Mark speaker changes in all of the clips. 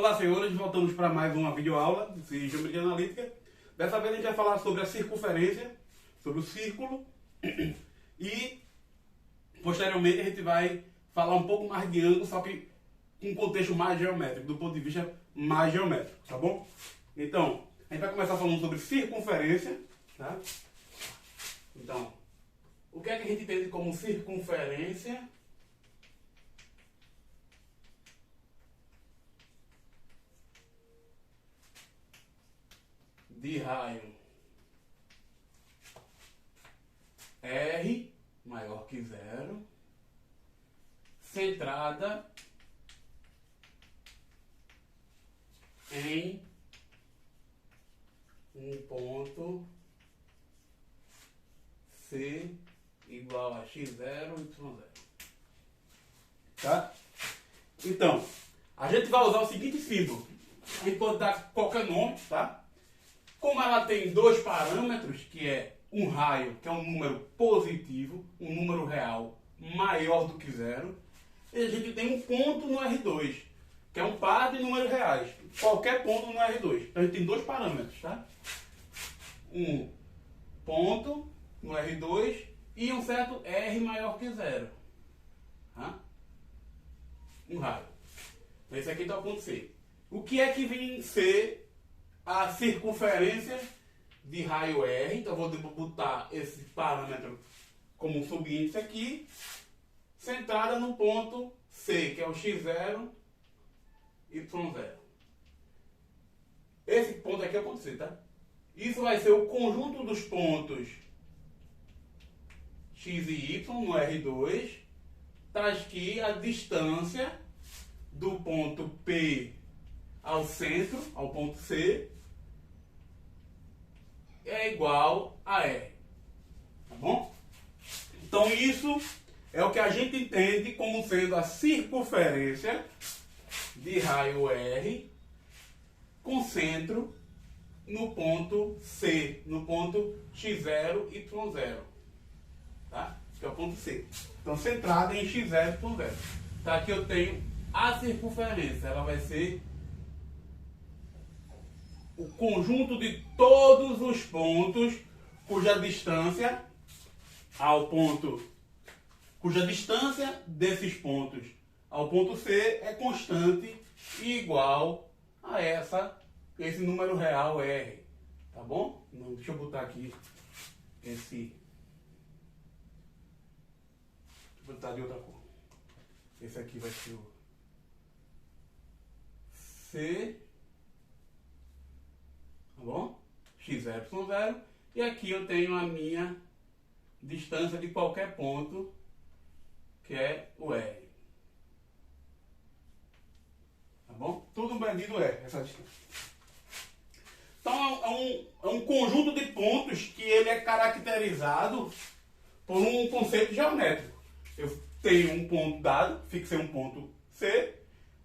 Speaker 1: Olá, senhores, voltamos para mais uma videoaula de Geometria Analítica. Dessa vez a gente vai falar sobre a circunferência, sobre o círculo e posteriormente a gente vai falar um pouco mais de ângulo, só que com um contexto mais geométrico, do ponto de vista mais geométrico, tá bom? Então, a gente vai começar falando sobre circunferência, tá? Então, o que é que a gente entende como circunferência? De raio R maior que zero, centrada em um ponto C igual a x0, y0. Tá? Então, a gente vai usar o seguinte símbolo. A gente pode dar qualquer nome, tá? Como ela tem dois parâmetros, que é um raio, que é um número positivo, um número real maior do que zero, e a gente tem um ponto no R2, que é um par de números reais. Qualquer ponto no R2. Então a gente tem dois parâmetros, tá? Um ponto no R2 e um certo R maior que zero. Tá? Um raio. Esse aqui está o ponto C. O que é que vem ser a circunferência de raio R? Então eu vou botar esse parâmetro como um subíndice aqui, centrada no ponto C, que é o x0, y0. Esse ponto aqui é o ponto C, tá? Isso vai ser o conjunto dos pontos x e y no R2, tá aqui a distância do ponto P ao centro, ao ponto C, é igual a R. Tá bom? Então isso é o que a gente entende como sendo a circunferência de raio R com centro no ponto C, no ponto x0, y0. Tá? Que é o ponto C. Então centrada em x0, y0. Tá? Aqui eu tenho a circunferência. Ela vai ser o conjunto de todos os pontos cuja distância desses pontos ao ponto C é constante e igual a esse número real R. Tá bom? Não, deixa eu botar aqui esse. Deixa eu botar de outra cor. Esse aqui vai ser o C. Tá bom? x0, y0. E aqui eu tenho a minha distância de qualquer ponto, que é o R. Tá bom? Tudo medido é essa distância. Então é um conjunto de pontos que ele é caracterizado por um conceito geométrico. Eu tenho um ponto dado, fixei um ponto C.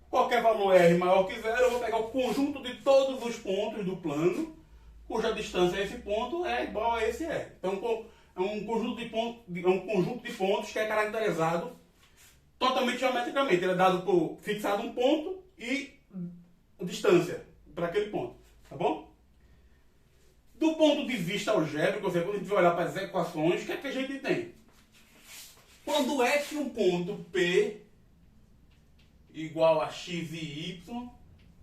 Speaker 1: Qualquer valor R maior que zero, eu vou pegar o conjunto de todos os pontos do plano, cuja distância a esse ponto é igual a esse R. Então é um conjunto de pontos que é caracterizado totalmente geometricamente. Ele é dado por fixado um ponto e distância para aquele ponto. Tá bom? Do ponto de vista algébrico, ou seja, quando a gente vai olhar para as equações, o que é que a gente tem? Quando é que um ponto P igual a x e y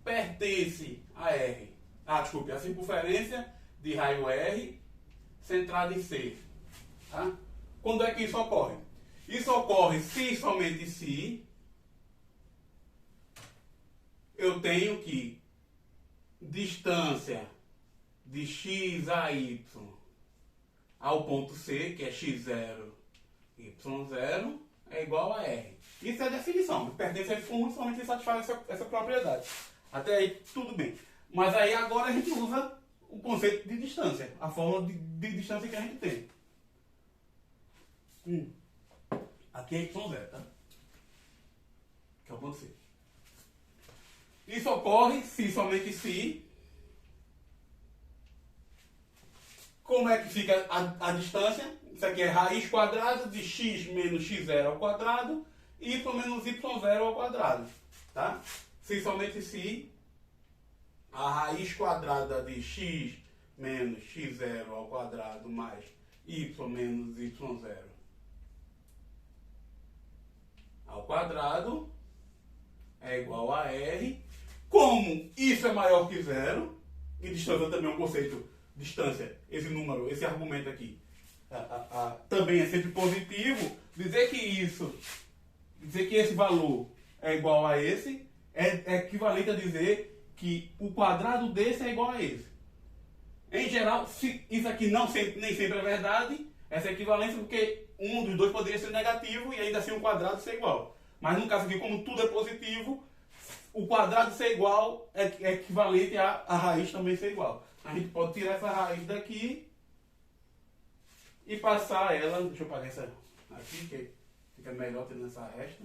Speaker 1: pertence a R? A circunferência de raio R centrada em C. Tá? Quando é que isso ocorre? Isso ocorre se e somente se eu tenho que distância de x a y ao ponto C, que é x0, y0, é igual a R. Isso é a definição. Pertence a função somente satisfaz essa propriedade. Até aí, tudo bem. Mas aí agora a gente usa o conceito de distância. A fórmula de distância que a gente tem. Aqui é y0, tá? Que é o ponto C. Isso ocorre se somente se. Como é que fica a distância? Isso aqui é raiz quadrada de x menos x0 ao quadrado, y menos y0 ao quadrado. Tá? Se somente se a raiz quadrada de x menos x0 ao quadrado mais y menos y0 ao quadrado é igual a R. Como isso é maior que zero, e distância também é um conceito, distância, esse número, esse argumento aqui, também é sempre positivo, dizer que esse valor é igual a esse, é equivalente a dizer que o quadrado desse é igual a esse. Em geral, isso aqui nem sempre é verdade, essa equivalência, porque um dos dois poderia ser negativo e ainda assim o quadrado ser igual. Mas no caso aqui, como tudo é positivo, o quadrado ser igual é equivalente a raiz também ser igual. A gente pode tirar essa raiz daqui e passar ela, deixa eu apagar essa aqui, que fica melhor tendo essa resta.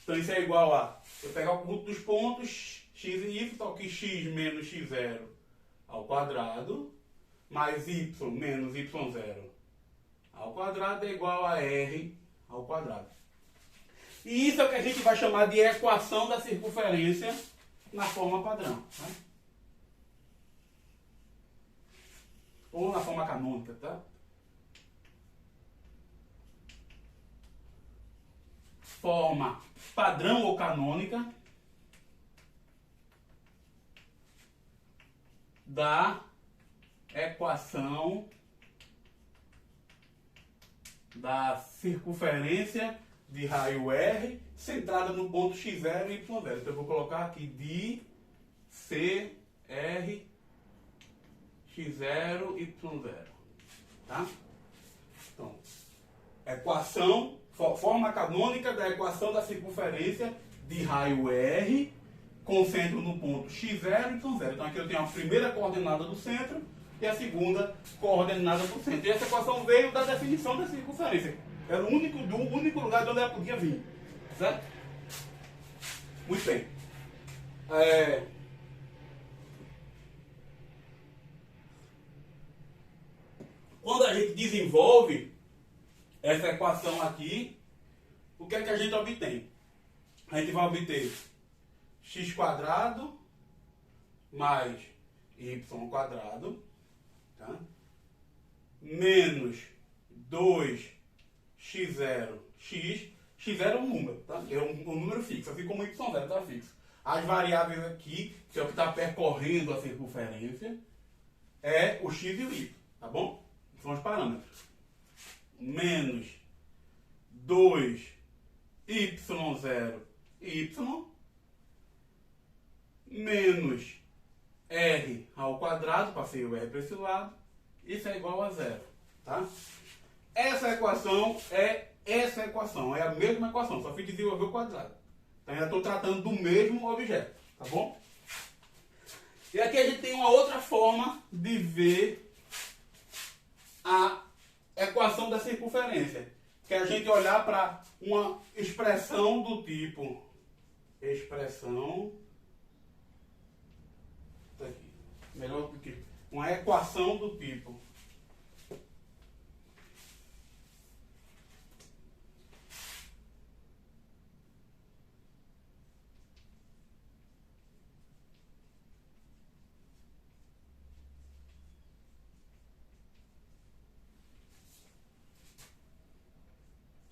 Speaker 1: Então isso é igual a, eu pegar o conjunto dos pontos, x e y, então aqui x menos x0 ao quadrado, mais y menos y0 ao quadrado é igual a r ao quadrado. E isso é o que a gente vai chamar de equação da circunferência na forma padrão. Né? Ou na forma canônica, tá? Forma padrão ou canônica da equação da circunferência de raio R centrada no ponto x0 e y0. Então eu vou colocar aqui de CR x0 e y0. Tá? Então, equação, forma canônica da equação da circunferência de raio R com centro no ponto x0 e y0. Então aqui eu tenho a primeira coordenada do centro e a segunda coordenada do centro. E essa equação veio da definição da circunferência. Era o único lugar de onde ela podia vir. Certo? Muito bem. Quando a gente desenvolve essa equação aqui, o que é que a gente obtém? A gente vai obter x quadrado mais y quadrado, tá? Menos 2x0, x0 é um número, tá? É um número fixo, assim como y0 está fixo. As variáveis aqui, que é o que está percorrendo a circunferência, é o x e o y, tá bom? São os parâmetros. Menos 2y0 y menos r ao quadrado, passei o r para esse lado, isso é igual a zero. Tá? Essa equação é a mesma equação, só fui desenvolver o quadrado. Então já estou tratando do mesmo objeto, tá bom? E aqui a gente tem uma outra forma de ver a equação da circunferência, que é a gente olhar para uma expressão do tipo tá aqui, melhor do que uma equação do tipo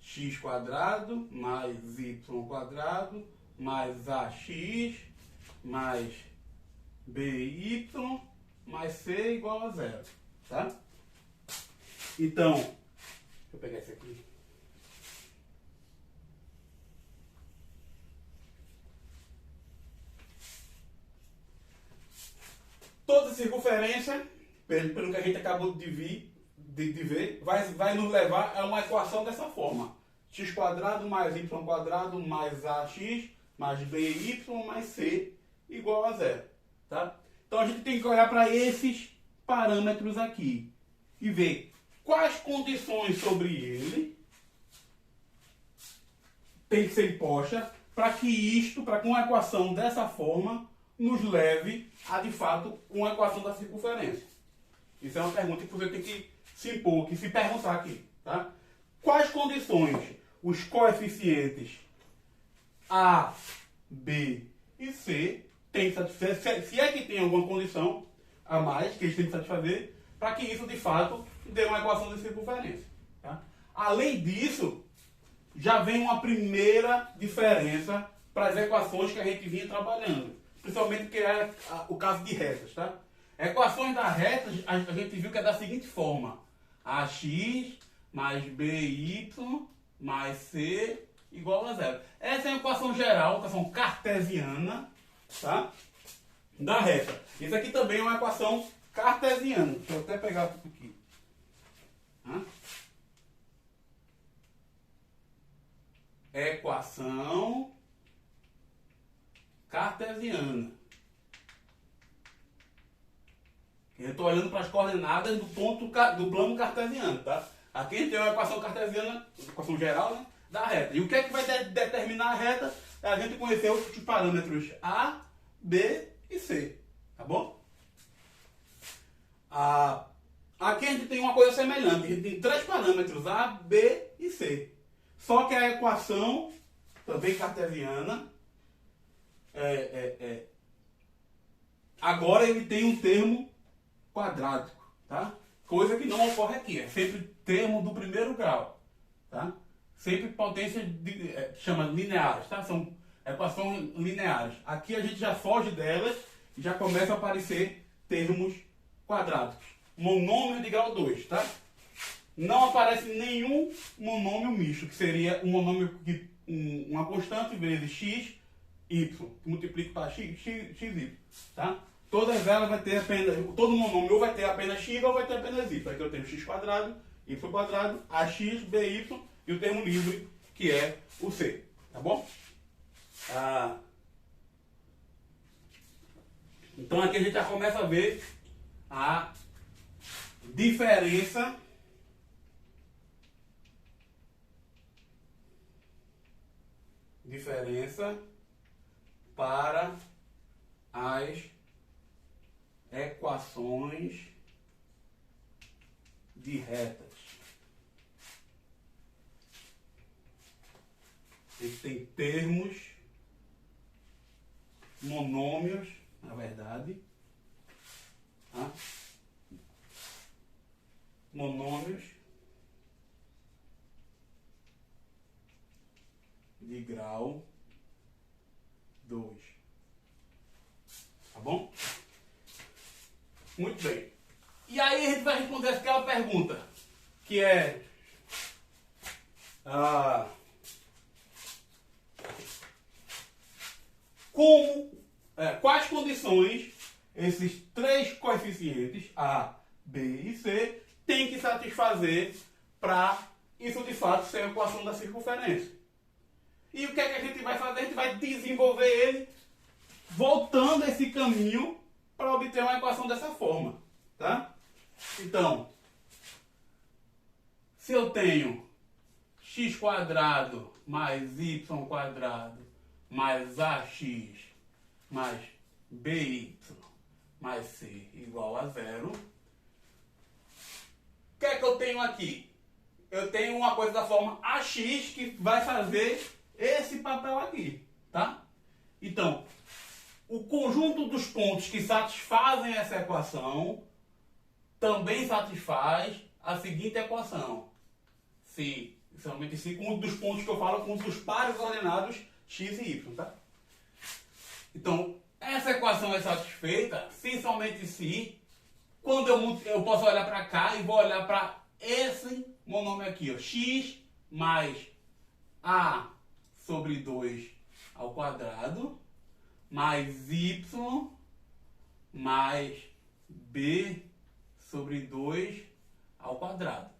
Speaker 1: x quadrado mais y quadrado mais ax mais by mais c igual a zero, tá? Então, deixa eu pegar esse aqui. Toda circunferência, pelo que a gente acabou de ver, vai nos levar a uma equação dessa forma. X quadrado mais y quadrado mais ax mais by mais c igual a zero. Tá? Então a gente tem que olhar para esses parâmetros aqui e ver quais condições sobre ele tem que ser imposta para que uma equação dessa forma nos leve a, de fato, uma equação da circunferência. Isso é uma pergunta que você tem que se impor, que se perguntar aqui. Tá? Quais condições os coeficientes A, B e C tem que satisfazer, se é que tem alguma condição a mais que eles têm que satisfazer, para que isso de fato dê uma equação de circunferência. Tá? Além disso, já vem uma primeira diferença para as equações que a gente vinha trabalhando, principalmente que é o caso de retas. Tá? Equações da reta, a gente viu que é da seguinte forma: ax mais by mais c igual a zero. Essa é a equação geral, equação cartesiana, tá? Da reta. Isso aqui também é uma equação cartesiana. Deixa eu até pegar aqui. Equação cartesiana. Eu estou olhando para as coordenadas do ponto do plano cartesiano, tá? Aqui a gente tem uma equação cartesiana, equação geral, né, da reta. E o que é que vai determinar a reta? É a gente conhecer os parâmetros A, B e C, tá bom? Aqui a gente tem uma coisa semelhante. A gente tem 3 parâmetros, A, B e C. Só que a equação, também cartesiana, agora ele tem um termo quadrático, tá? Coisa que não ocorre aqui, é sempre termo do primeiro grau, tá? Sempre potências chama lineares, tá? São equações lineares. Aqui a gente já foge delas e já começa a aparecer termos quadráticos. Monômio de grau 2, tá? Não aparece nenhum monômio misto, que seria um monômio que uma constante vezes x, y, que multiplica para x, y, tá? Todas elas vai ter apenas, todo monômio ou vai ter apenas x ou vai ter apenas y. Aqui eu tenho x quadrado, y quadrado, ax, by e o termo livre, que é o c, tá bom? Então aqui a gente já começa a ver a diferença para as equações de retas. A gente tem termos, monômios, na verdade, tá? Monômios de grau 2. Tá bom? Muito bem. E aí a gente vai responder aquela pergunta, que é quais condições esses 3 coeficientes, A, B e C, têm que satisfazer para isso de fato ser a equação da circunferência. E o que é que a gente vai fazer? A gente vai desenvolver ele voltando esse caminho para obter uma equação dessa forma, tá? Então, se eu tenho x quadrado mais y quadrado mais ax mais by mais c igual a 0, o que é que eu tenho aqui? Eu tenho uma coisa da forma ax que vai fazer esse papel aqui, tá? Então, o conjunto dos pontos que satisfazem essa equação também satisfaz a seguinte equação. Se, somente se um dos pontos que eu falo com os pares ordenados x e y, tá? Então, essa equação é satisfeita se somente se, quando eu posso olhar para cá e vou olhar para esse monômio aqui, ó, x mais a sobre 2 ao quadrado, mais y mais b sobre 2 ao quadrado.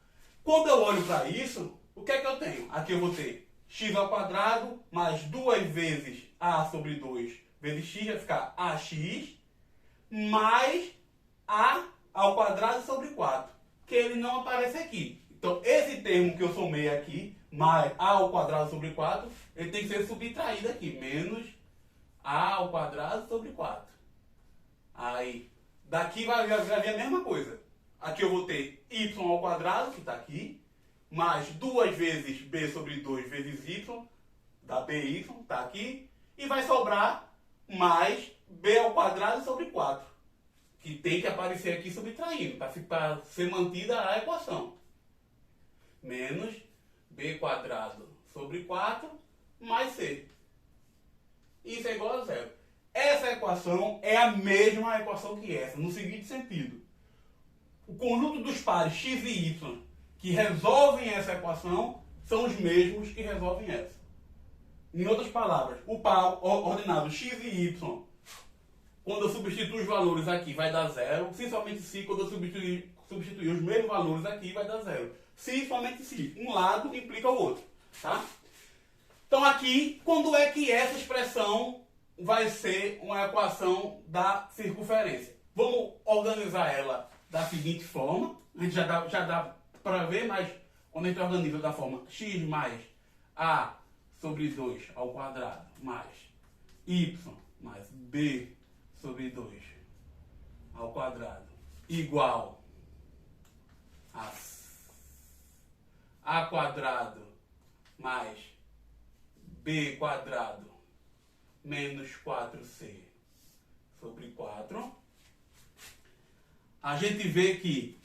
Speaker 1: Quando eu olho para isso, o que é que eu tenho? Aqui eu vou ter x ao quadrado mais 2 vezes a sobre 2 vezes x, vai ficar ax, mais a ao quadrado sobre 4, que ele não aparece aqui. Então, esse termo que eu somei aqui, mais a ao quadrado sobre 4, ele tem que ser subtraído aqui, menos a ao quadrado sobre 4. Aí, daqui vai vir a mesma coisa. Aqui eu vou ter y ao quadrado, que está aqui, mais 2 vezes b sobre 2 vezes y, da by, está aqui, e vai sobrar mais b ao quadrado sobre 4. Que tem que aparecer aqui subtraindo, para ser mantida a equação. Menos b quadrado sobre 4 mais c. Isso é igual a zero. Essa equação é a mesma equação que essa, no seguinte sentido. O conjunto dos pares x e y que resolvem essa equação são os mesmos que resolvem essa. Em outras palavras, o par ordenado x e y, quando eu substituir os valores aqui, vai dar zero. Se somente se, quando eu substituir os mesmos valores aqui, vai dar zero. Se somente se. Um lado implica o outro. Tá? Então aqui, quando é que essa expressão vai ser uma equação da circunferência? Vamos organizar ela da seguinte forma. A gente já dá para ver, mas quando a gente organiza da forma x mais a sobre 2 ao quadrado mais y mais b sobre 2 ao quadrado igual a quadrado mais b quadrado menos 4c sobre 4. A gente vê que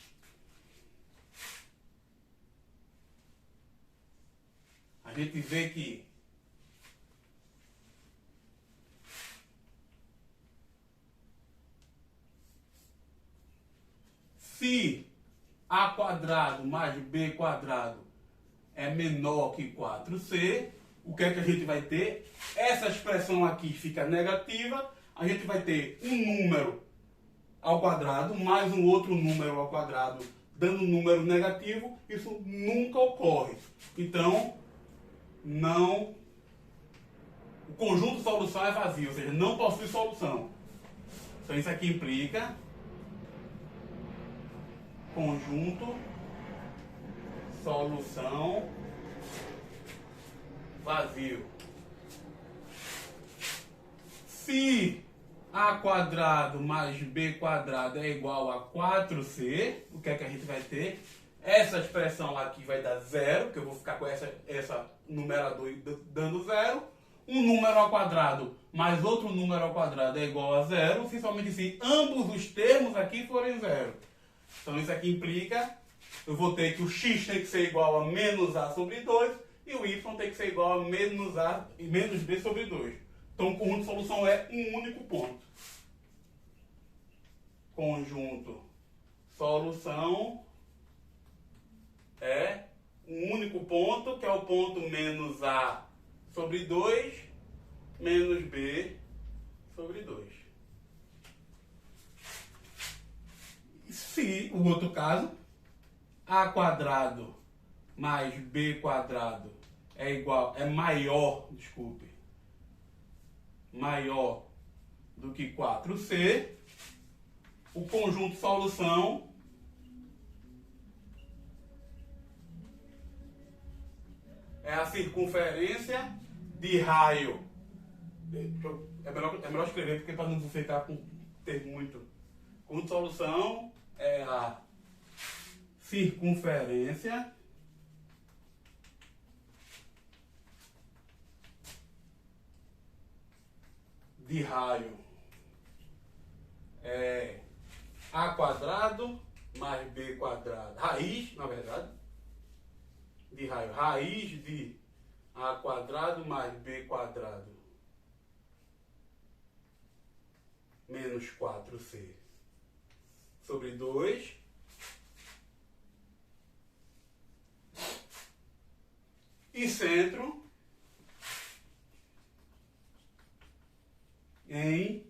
Speaker 1: se a quadrado mais b quadrado é menor que 4c, o que é que a gente vai ter? Essa expressão aqui fica negativa, a gente vai ter um número ao quadrado mais um outro número ao quadrado dando um número negativo. Isso nunca ocorre. Então, o conjunto de solução é vazio, ou seja, não possui solução. Então isso aqui implica conjunto solução vazio. Se a quadrado mais b quadrado é igual a 4c, o que é que a gente vai ter? Essa expressão aqui vai dar zero, que eu vou ficar com essa numerador dando zero. Um número ao quadrado mais outro número ao quadrado é igual a zero, se somente se ambos os termos aqui forem zero. Então isso aqui implica, eu vou ter que o x tem que ser igual a menos a sobre 2 e o y tem que ser igual a menos b sobre 2. Então o conjunto de solução é um único ponto. Conjunto solução é um único ponto, que é o ponto menos a sobre 2 menos b sobre 2. Se o outro caso, a quadrado mais b quadrado é maior do que 4c, o conjunto solução é a circunferência de raio. É melhor escrever, porque para não ficar com ter muito. Conjunto solução é a circunferência de raio é a quadrado mais b quadrado, raiz, na verdade, de raio, raiz de a quadrado mais b quadrado menos 4c sobre 2 e centro em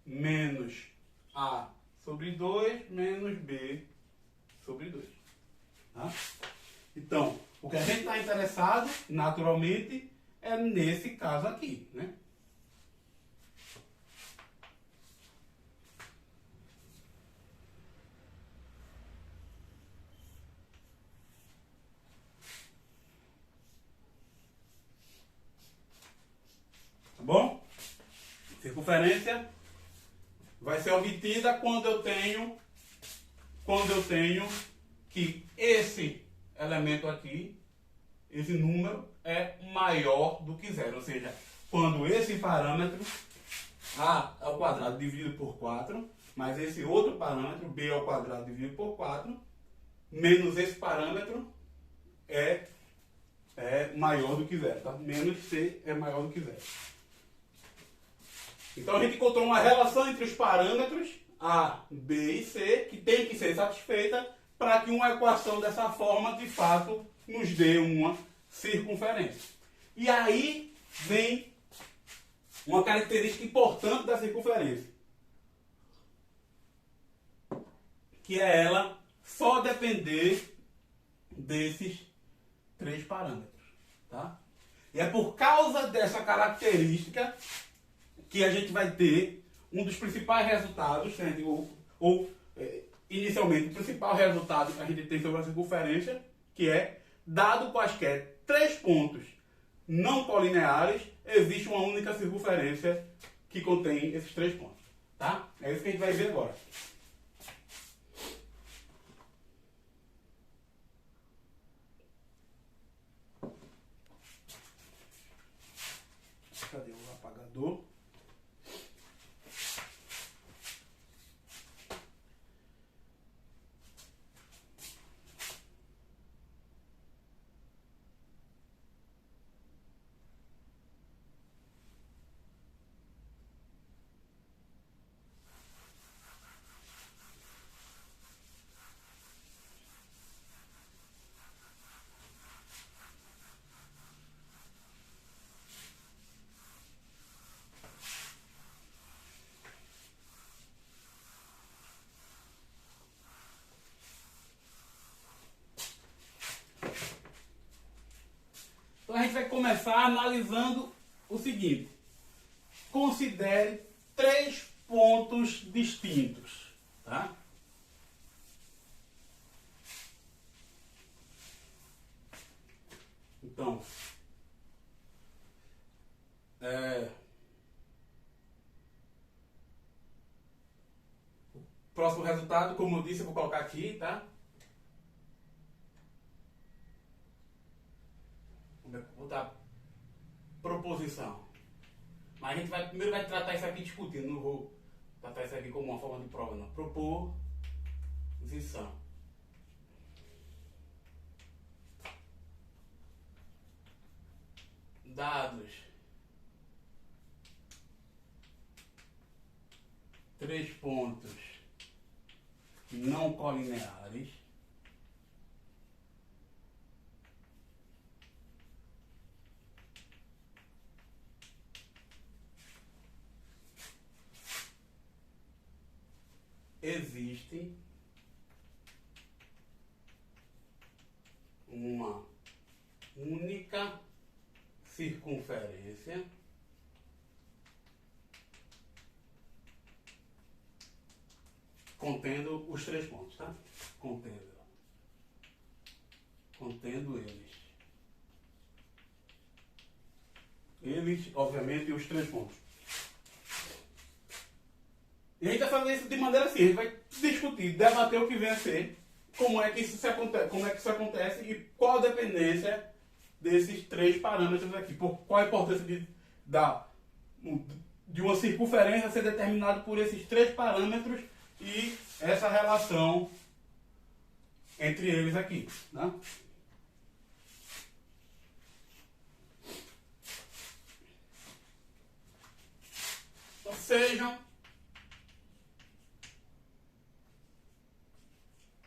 Speaker 1: menos a sobre 2 menos b sobre 2. Tá? Então, o que a gente está interessado, naturalmente, é nesse caso aqui, né? Tá bom? Circunferência vai ser obtida quando eu tenho que esse elemento aqui, esse número, é maior do que zero. Ou seja, quando esse parâmetro a ao quadrado dividido por 4, mais esse outro parâmetro, b ao quadrado dividido por 4, menos esse parâmetro é maior do que zero. Tá? Menos c é maior do que zero. Então a gente encontrou uma relação entre os parâmetros a, b e c, que tem que ser satisfeita para que uma equação dessa forma, de fato, nos dê uma circunferência. E aí vem uma característica importante da circunferência, que é ela só depender desses três parâmetros. Tá? E é por causa dessa característica que a gente vai ter um dos principais resultados, inicialmente, o principal resultado que a gente tem sobre a circunferência, que é, dado quaisquer três pontos não colineares, existe uma única circunferência que contém esses três pontos. Tá? É isso que a gente vai ver agora. Cadê o apagador? Então a gente vai começar analisando o seguinte. Considere três pontos distintos. Tá? Então, o próximo resultado, como eu disse, eu vou colocar aqui, tá? Vou botar proposição. Mas a gente primeiro vai tratar isso aqui discutindo, não vou tratar isso aqui como uma forma de prova, não. Proposição. Dados três pontos não colineares existe uma única circunferência contendo os três pontos, tá? Contendo eles. Eles, obviamente, os três pontos. E a gente vai fazer isso de maneira assim, a gente vai discutir, debater o que vem a ser, como é que isso acontece e qual a dependência desses três parâmetros aqui. Qual a importância de uma circunferência ser determinada por esses três parâmetros e essa relação entre eles aqui. Né? Então, sejam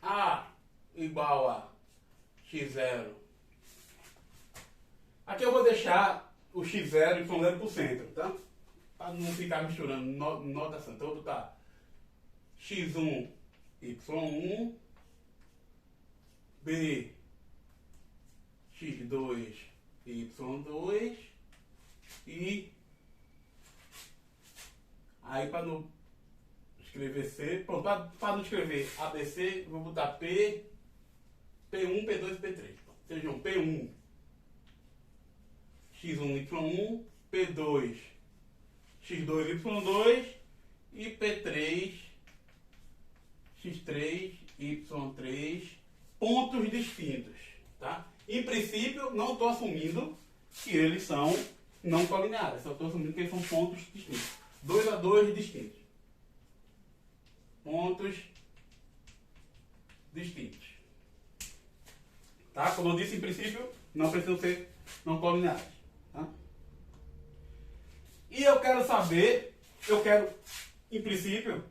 Speaker 1: A igual a x0. Aqui eu vou deixar o x0 e y0 por centro, tá? Para não ficar misturando notação. Então eu vou botar x1, y1, b, x2, y2 e aí para não escrever C, pronto, para não escrever ABC, vou botar P, P1, P2 e P3. Sejam P1, X1, Y1, P2, X2, Y2 e P3, X3, Y3, pontos distintos. Tá? Em princípio, não estou assumindo que eles são não colineares. Só estou assumindo que eles são pontos distintos. 2 a 2 distintos. Pontos distintos. Tá? Como eu disse, em princípio, não precisam ser não colineares. Tá? E eu quero saber, em princípio,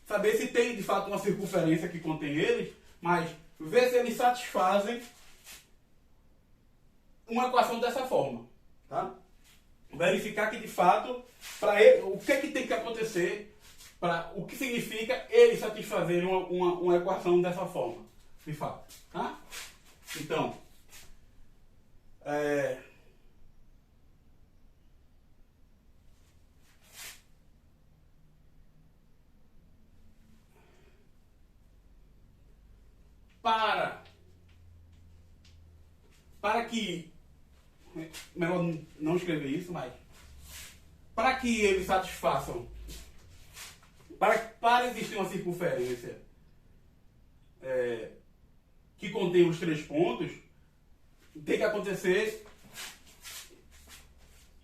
Speaker 1: saber se tem de fato uma circunferência que contém eles, mas ver se eles satisfazem uma equação dessa forma. Tá? Verificar que de fato, para ele, o que é que tem que acontecer, o que significa eles satisfazerem uma equação dessa forma, de fato. Tá? Então, para que, melhor não escrever isso, mas para que eles satisfaçam, para existir uma circunferência que contém os 3 pontos, tem que acontecer,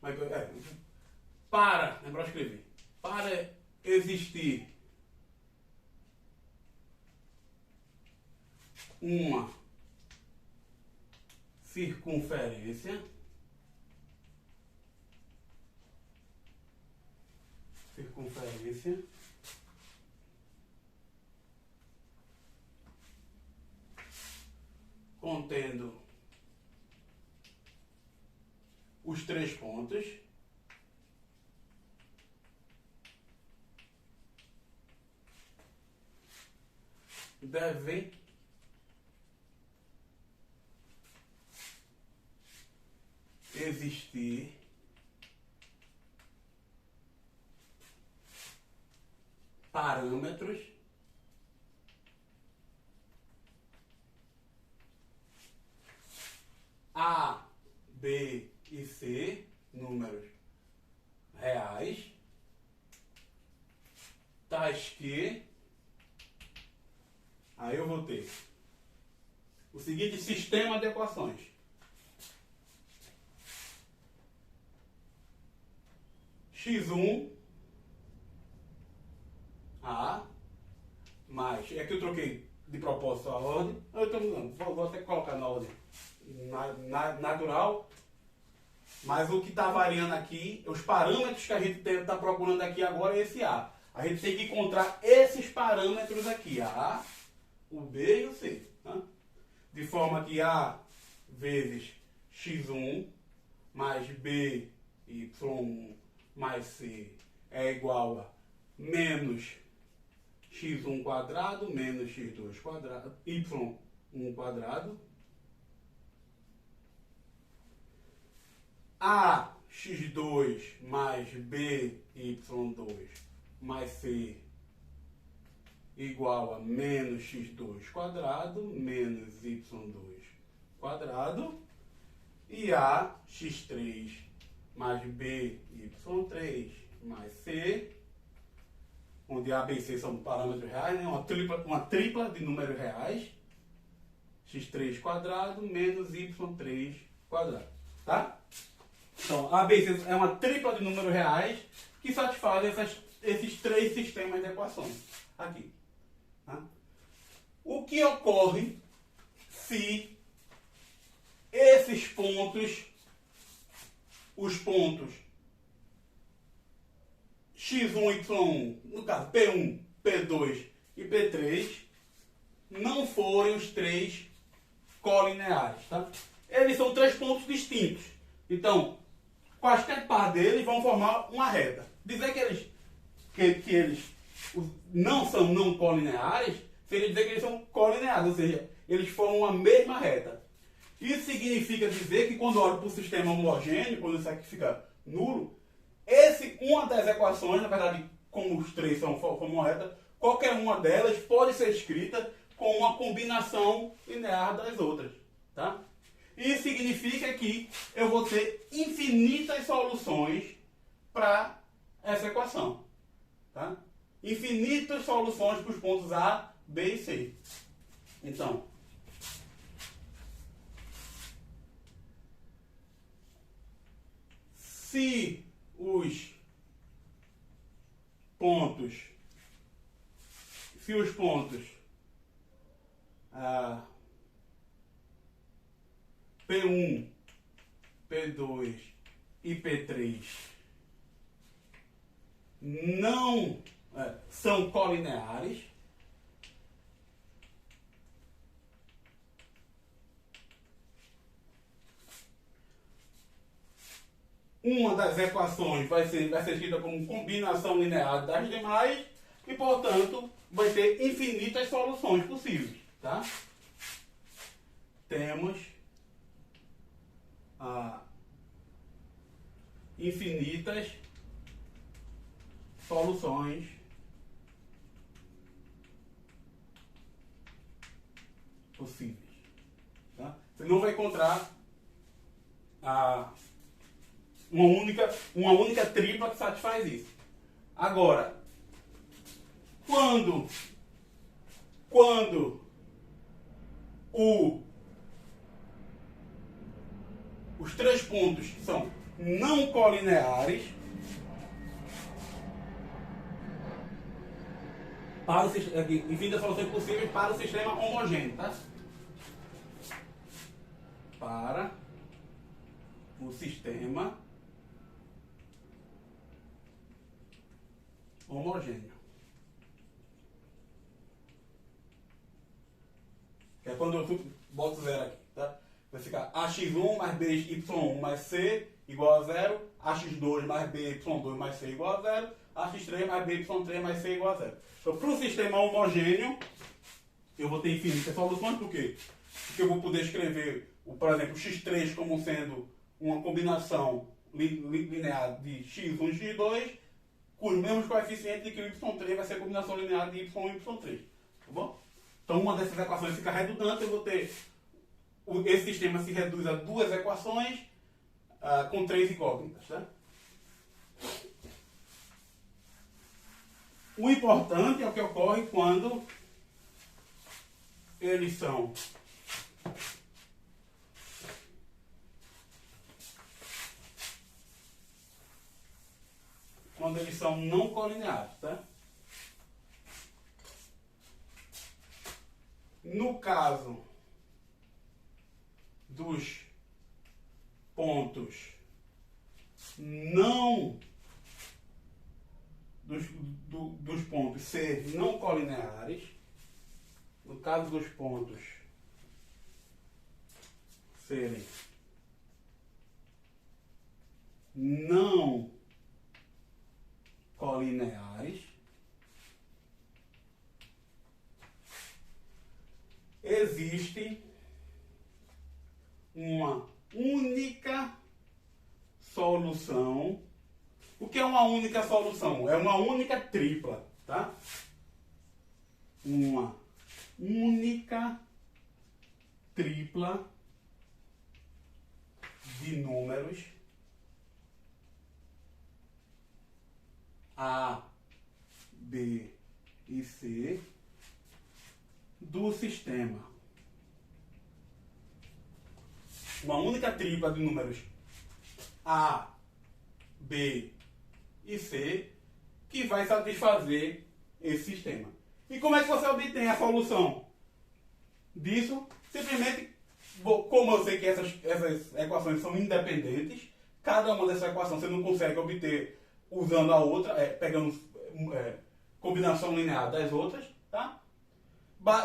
Speaker 1: lembrar de escrever, para existir uma circunferência contendo os 3 pontos devem existir parâmetros A, B e C, números reais, tais que, aí eu vou ter o seguinte sistema de equações. X1 A mais, e aqui eu troquei de propósito a ordem, vou até colocar na ordem natural, mas o que está variando aqui, os parâmetros que a gente está procurando aqui agora é esse A. A gente tem que encontrar esses parâmetros aqui, A, o B e o C. Tá? De forma que A vezes X1 mais B, Y1 mais C é igual a menos x1 quadrado menos x2 quadrado, y1 quadrado, a x2 mais b y2 mais c igual a menos x2 quadrado menos y2 quadrado, e a x3 mais b y3 mais c, onde A, B e C são parâmetros reais, né? uma tripla de números reais, x3 quadrado menos y3 quadrado. Tá? Então, A, B e C é uma tripla de números reais que satisfazem esses 3 sistemas de equações aqui. Tá? O que ocorre se esses pontos, os pontos x1, y1, no caso P1, P2 e P3, não forem os 3 colineares, tá? Eles são 3 pontos distintos. Então, quaisquer par deles vão formar uma reta. Dizer que eles não são não colineares seria dizer que eles são colineares, ou seja, eles formam a mesma reta. Isso significa dizer que quando olho para o sistema homogêneo, quando isso aqui fica nulo, uma das equações, na verdade, como os 3 formam uma reta, qualquer uma delas pode ser escrita com uma combinação linear das outras. Tá? Isso significa que eu vou ter infinitas soluções para essa equação. Tá? Infinitas soluções para os pontos A, B e C. Então, Se os pontos, P1, P2 e P3 não são colineares, uma das equações vai ser escrita como combinação linear das demais e, portanto, vai ter infinitas soluções possíveis, tá? Temos infinitas soluções possíveis, tá? Você não vai encontrar uma única tripla que satisfaz isso. Agora, quando os três pontos são não colineares, para o sistema, infinitas soluções possíveis para o sistema homogêneo, tá? Para o sistema homogêneo. Que é quando eu boto zero aqui, tá? Vai ficar ax1 mais by1 mais c igual a zero, ax2 mais by2 mais c igual a zero, ax3 mais by3 mais c igual a zero. Então, para o sistema homogêneo, eu vou ter infinitas soluções, por quê? Porque eu vou poder escrever, por exemplo, x3 como sendo uma combinação linear de x1 e x2, com os mesmos coeficientes de que o y3 vai ser a combinação linear de y e y3. Tá bom? Então, uma dessas equações fica redundante, eu vou ter... Esse sistema se reduz a duas equações com três incógnitas. Tá? O importante é o que ocorre quando eles são não colineares. Tá? No caso dos pontos não dos pontos ser não colineares, no caso dos pontos serem não colineares, existe uma única solução. O que é uma única solução? É uma única tripla, tá? Uma única tripla de números A, B e C do sistema. Uma única tripla de números A, B e C que vai satisfazer esse sistema. E como é que você obtém a solução disso? Simplesmente, como eu sei que essas equações são independentes, cada uma dessas equações você não consegue obter usando a outra, pegando combinação linear das outras, tá?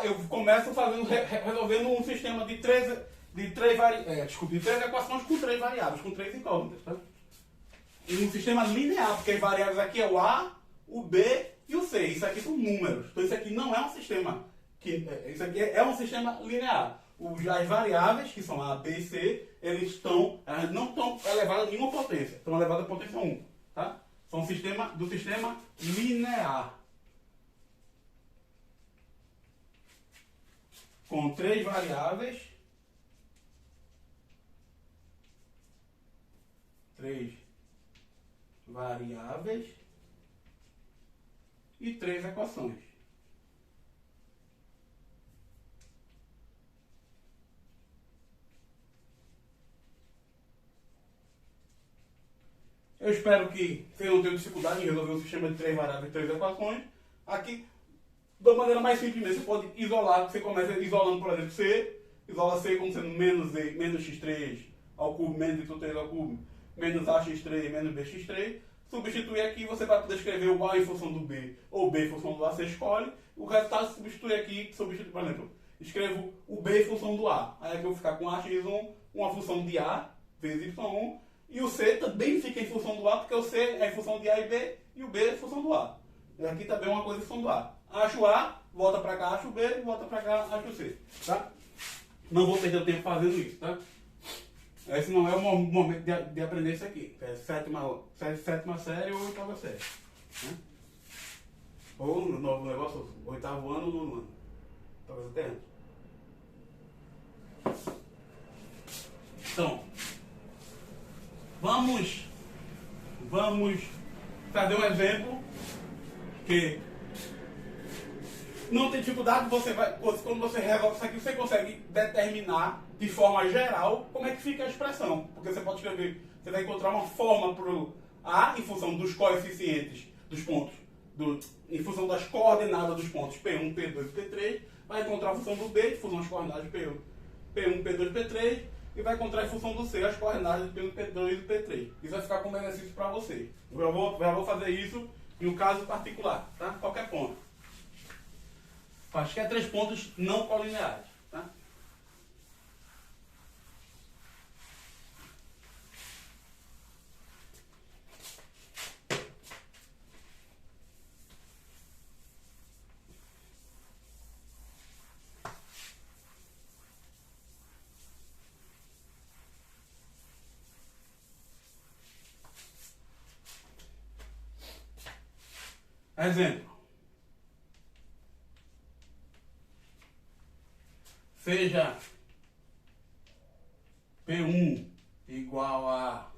Speaker 1: Eu começo resolvendo um sistema de três equações com três variáveis, com três incógnitas, tá? E um sistema linear, porque as variáveis aqui é o A, o B e o C. Isso aqui são números. Então isso aqui não é um sistema isso aqui é um sistema linear. As variáveis, que são A, B e C, elas não estão elevadas a nenhuma potência. Estão elevadas a potência 1. Tá? São do sistema linear. Com três variáveis. E três equações. Eu espero que você não tenha dificuldade em resolver um sistema de 3 variáveis e 3 equações. Aqui, da maneira mais simples mesmo, você pode isolar, você começa isolando, por exemplo, C, isola C como sendo menos x3 ao cubo, menos y3 ao cubo, menos ax3, menos bx3. Substituir aqui, você vai poder escrever o A em função do B, ou B em função do A, você escolhe. O resultado substitui aqui, substitui, por exemplo, escrevo o B em função do A. Aí aqui eu vou ficar com ax1, uma função de A, vezes y1, e o C também fica em função do A, porque o C é em função de A e B, e o B é em função do A. E aqui também é uma coisa em função do A. Acho A, volta para cá, acho B, volta para cá, acho C. Tá? Não vou perder o tempo fazendo isso, tá? Esse não é o momento de aprender isso aqui. É sétima série ou oitava série. Né? Ou no novo negócio, oitavo ano ou nono ano. Talvez até antes. Então, vamos fazer um exemplo que não tem dificuldade, quando você resolve isso aqui, você consegue determinar de forma geral como é que fica a expressão. Porque você pode escrever, você vai encontrar uma forma para o A em função dos coeficientes dos pontos, em função das coordenadas dos pontos P1, P2 e P3, vai encontrar a função do B, em função das coordenadas de P1, P2 e P3, e vai encontrar em função do C as coordenadas de P1, P2 e P3. Isso vai ficar como exercício para você. Eu já vou fazer isso em um caso particular, tá? Qualquer ponto. Acho que é 3 pontos não colineares. Tá? Exemplo. Seja P1 igual a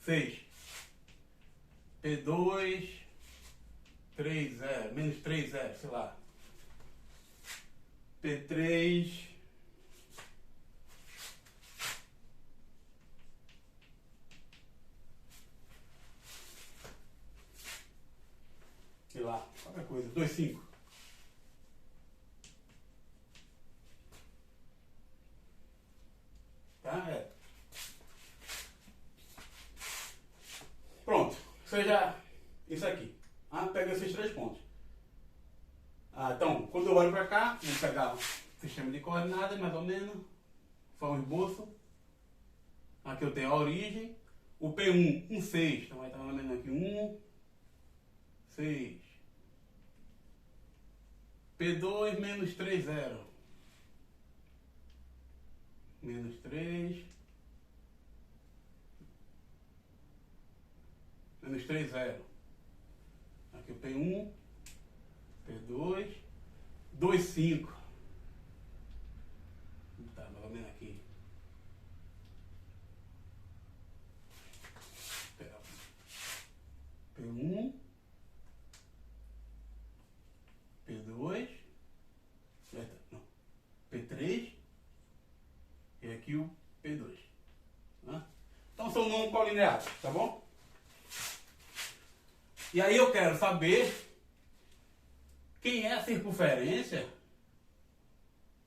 Speaker 1: 6. P2, 3, 0, menos 3, 0, sei lá. P3, sei lá, qualquer coisa, 2, 5. Tá? É. Pronto, seja isso aqui. Pega esses 3 pontos. Então, quando eu olho para cá, vou pegar o sistema de coordenadas, mais ou menos, foi um esboço. Aqui eu tenho a origem. O P1, 6, então vai estar mais ou menos aqui, 6. P2 menos 3, 0. Menos 3. Menos 3, 0. Aqui o P1. P2. 2, 5. Tá, mais ou menos aqui. P1. P2. Não. P3. E aqui o P2. Tá? Então são não colineares, tá bom? E aí eu quero saber quem é a circunferência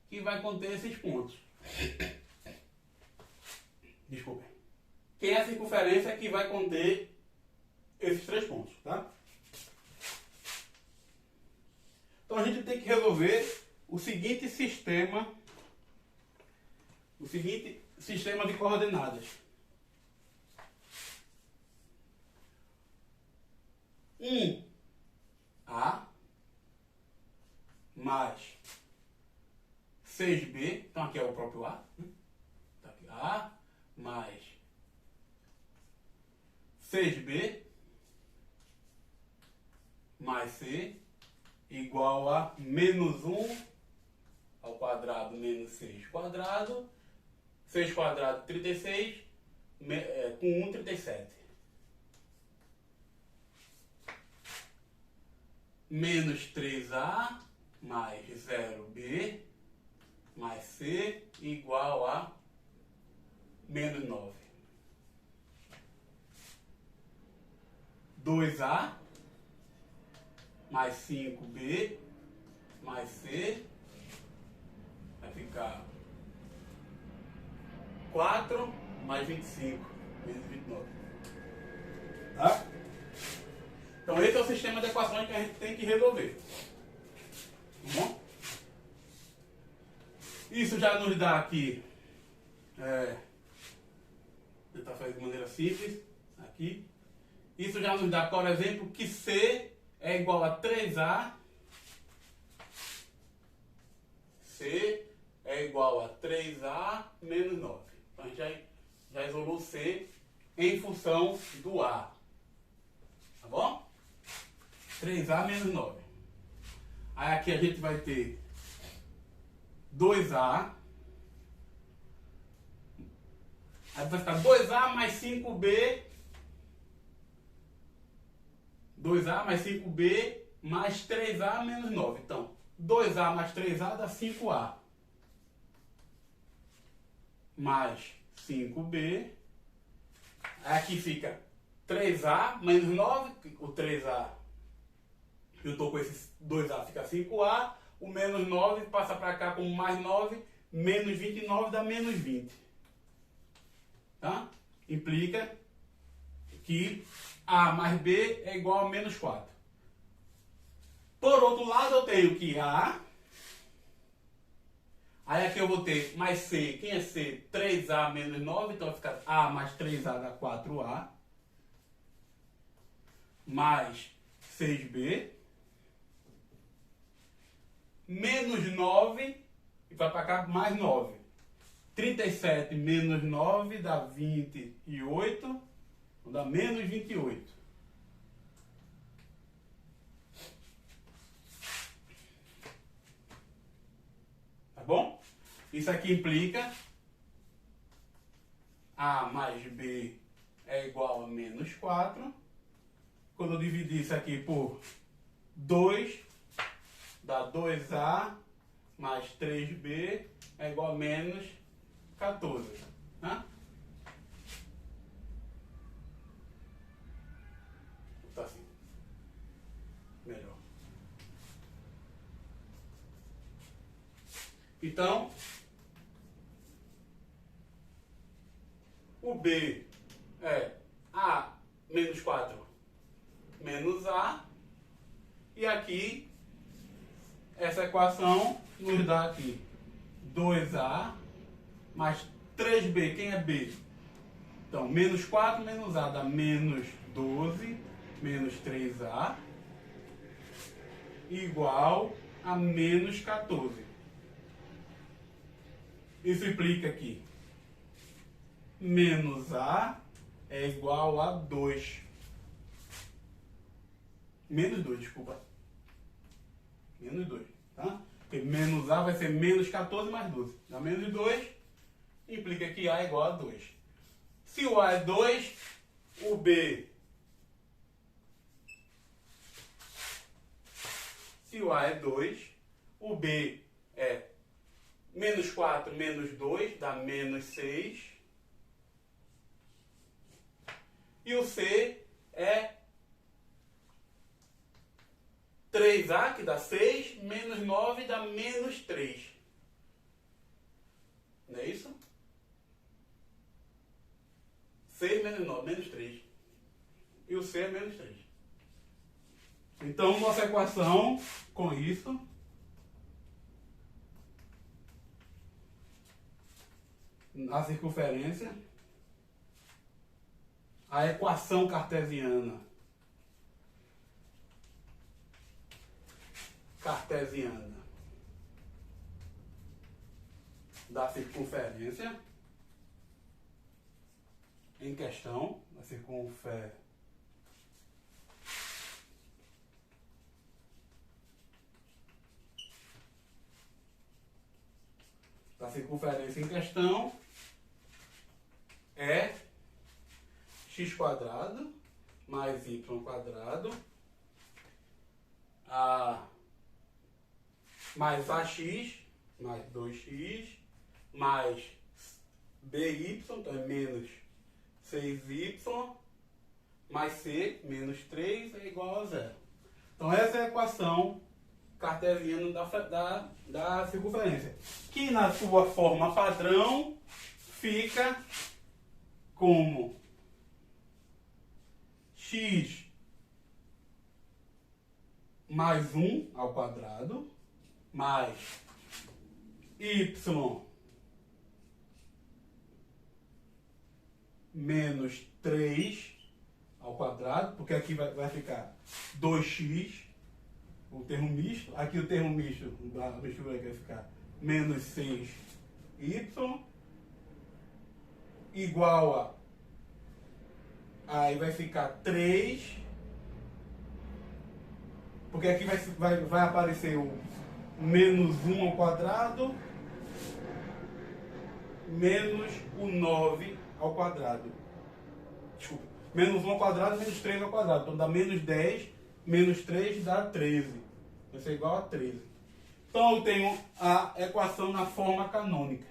Speaker 1: que vai conter esses pontos. Desculpem. Quem é a circunferência que vai conter esses 3 pontos, tá? Então a gente tem que resolver o seguinte sistema de coordenadas. 1A mais 6B, então aqui é o próprio A, tá aqui, A mais 6B mais C igual a menos 1 ao quadrado menos 6 quadrado, 6 quadrado 36, com 1, 37. Menos 3A mais 0B mais C igual a menos 9. 2A mais 5B mais C vai ficar 4 mais 25 menos 29. Tá? Então esse é o sistema de equações que a gente tem que resolver. Tá bom? Isso já nos dá aqui, tentar fazer de maneira simples, aqui. Isso já nos dá, por exemplo, que C é igual a 3A. C é igual a 3A menos 9. Então a gente já isolou C em função do A. Tá bom? 3A menos 9. Aí aqui a gente vai ter 2A. Aí vai ficar 2A mais 5B. 2A mais 5B mais 3A menos 9. Então, 2A mais 3A dá 5A. Mais 5B. Aqui fica 3A menos 9. O 3A, eu estou com esse 2A, fica 5A. O menos 9 passa para cá como mais 9. Menos 29 dá menos 20. Tá? Implica que A mais B é igual a menos 4. Por outro lado, eu tenho que A. Aí aqui eu vou ter mais C. Quem é C? 3A menos 9. Então vai ficar A mais 3A dá 4A. Mais 6B. Menos 9. E vai para cá mais 9. 37 menos 9 dá 28. Dá menos 28. Tá bom? Isso aqui implica A mais B é igual a menos 4. Quando eu dividir isso aqui por 2, dá 2A mais 3B é igual a menos 14. Tá? Tá assim. Melhor. Então, o B é A menos 4 menos A. E aqui, essa equação nos dá aqui 2A mais 3B. Quem é B? Então, menos 4 menos A dá menos 12 menos 3A igual a menos 14. Isso implica que menos A é igual a 2. Menos 2, desculpa. Menos 2, tá? Porque menos A vai ser menos 14 mais 12. Dá menos 2, implica que A é igual a 2. Se o A é 2, o B... Se o A é 2, o B é menos 4 menos 2, dá menos 6. E o C é 3A, que dá 6, menos 9 dá menos 3. Não é isso? 6 menos 9, menos 3. E o C é menos 3. Então, nossa equação, com isso, a circunferência, a equação cartesiana da circunferência em questão, a circunferência em questão é x² mais y² mais ax mais 2x mais BY, então é menos 6Y, mais C, menos 3, é igual a zero. Então essa é a equação cartesiana da circunferência, que na sua forma padrão fica como x mais 1 ao quadrado, mais y menos 3 ao quadrado, porque aqui vai ficar 2x, o termo misto. Aqui o termo misto da mistura vai ficar menos 6y, igual a... Aí vai ficar 3, porque aqui vai aparecer o menos 1 ao quadrado, menos o 9 ao quadrado. Desculpa. Menos 1 ao quadrado, menos 3 ao quadrado. Então dá menos 10, menos 3 dá 13. Vai ser igual a 13. Então eu tenho a equação na forma canônica.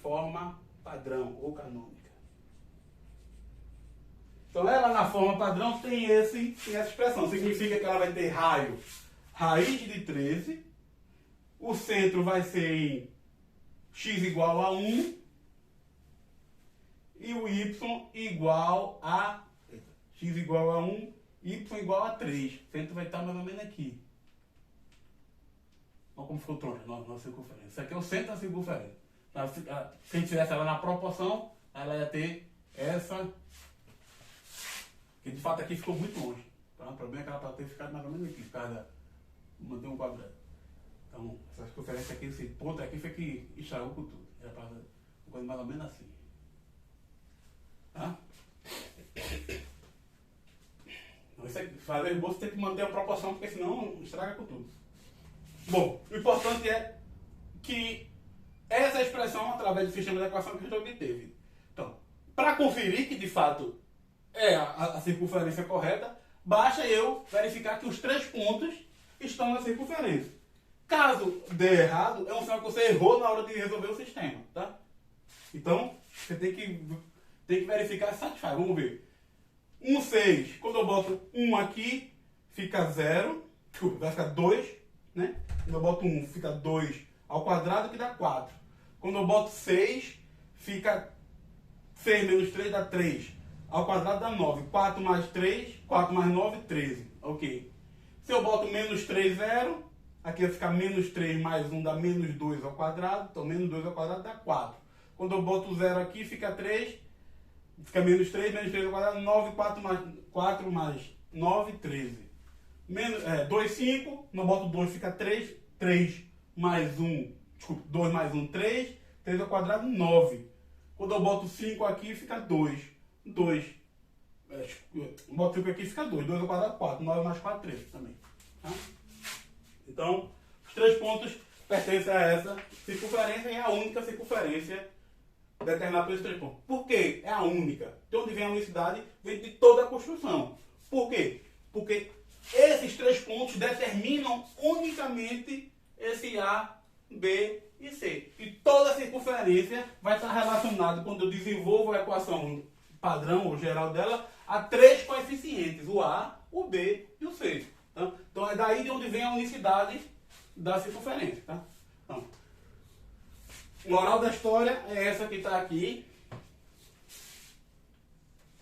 Speaker 1: Forma padrão ou canônica. Então ela na forma padrão tem essa expressão. Significa que ela vai ter raio raiz de 13. O centro vai ser em x igual a 1. E o y igual a... x igual a 1, y igual a 3. O centro vai estar mais ou menos aqui. Olha como ficou troncha na circunferência. Isso aqui é o centro da circunferência. Se a gente tivesse ela na proporção, ela ia ter essa... Que de fato aqui ficou muito longe. Então, o problema é que ela pode ter ficado mais ou menos aqui, por causa da... manter um quadrado. Então, essa circunferência aqui, esse ponto aqui foi que estragou com tudo. Era para uma coisa mais ou menos assim. Tá? Então, isso aqui, fazer esboço tem que manter a proporção, porque senão estraga com tudo. Bom, o importante é que essa expressão, através do sistema de equação que a gente obteve. Então, para conferir que de fato é a circunferência correta, basta eu verificar que os 3 pontos estão na circunferência. Caso dê errado, é um sinal que você errou na hora de resolver o sistema, tá? Então, você tem que verificar se satisfaz. Vamos ver. 1, 6. Quando eu boto 1 aqui, fica 0. Vai ficar 2, né? Quando eu boto 1, fica 2 ao quadrado, que dá 4. Quando eu boto 6, fica 6 menos 3 dá 3. Ao quadrado dá 9. 4 mais 3, 4 mais 9, 13. Ok. Se eu boto menos 3, 0. Aqui vai ficar menos 3 mais 1 dá menos 2 ao quadrado. Então, menos 2 ao quadrado dá 4. Quando eu boto 0 aqui, fica 3. Fica menos 3 ao quadrado, 9, 4 mais 9, 13. 2, 5. Não boto 2, fica 3. 3 mais 1, desculpa, 2 mais 1, 3. 3 ao quadrado, 9. Quando eu boto 5 aqui, fica 2. 2. Boto 5 aqui, fica 2. 2 ao quadrado, 4. 9 mais 4, 13 também. Tá? Então, os 3 pontos pertencem a essa circunferência e é a única circunferência determinada pelos 3 pontos. Por quê? É a única. De onde vem a unicidade? Vem de toda a construção. Por quê? Porque esses 3 pontos determinam unicamente esse A, B e C. E toda a circunferência vai estar relacionada, quando eu desenvolvo a equação padrão ou geral dela, a 3 coeficientes. O A, o B e o C. Tá? Então é daí de onde vem a unicidade da circunferência. Tá? Então, moral da história é essa que está aqui.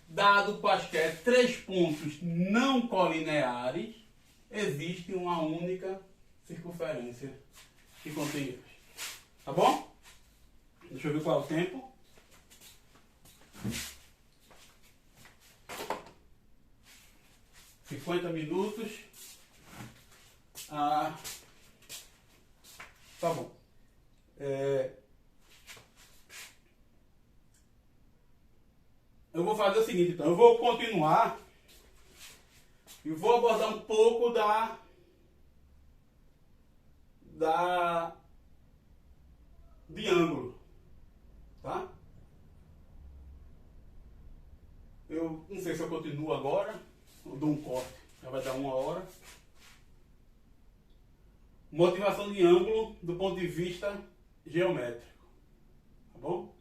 Speaker 1: Dado quaisquer 3 pontos não colineares, existe uma única circunferência que contém eles. Tá bom? Deixa eu ver qual é o tempo. $50 minutos. Tá bom. Eu vou fazer o seguinte, então. Eu vou continuar e vou abordar um pouco de ângulo. Tá? Eu não sei se eu continuo agora ou dou um corte. Já vai dar 1 hora. motivação de ângulo do ponto de vista geométrico. Tá bom?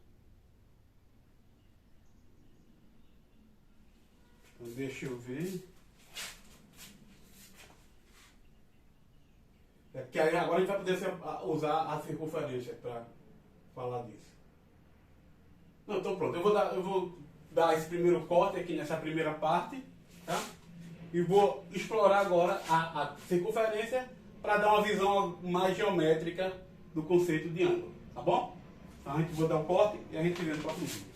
Speaker 1: Então, deixa eu ver. Que aí agora a gente vai poder usar a circunferência para falar disso. Não, então pronto. Eu vou dar esse primeiro corte aqui nessa primeira parte, tá? E vou explorar agora a circunferência para dar uma visão mais geométrica do conceito de ângulo, tá bom? Então a gente vai dar um corte e a gente vê no próximo vídeo.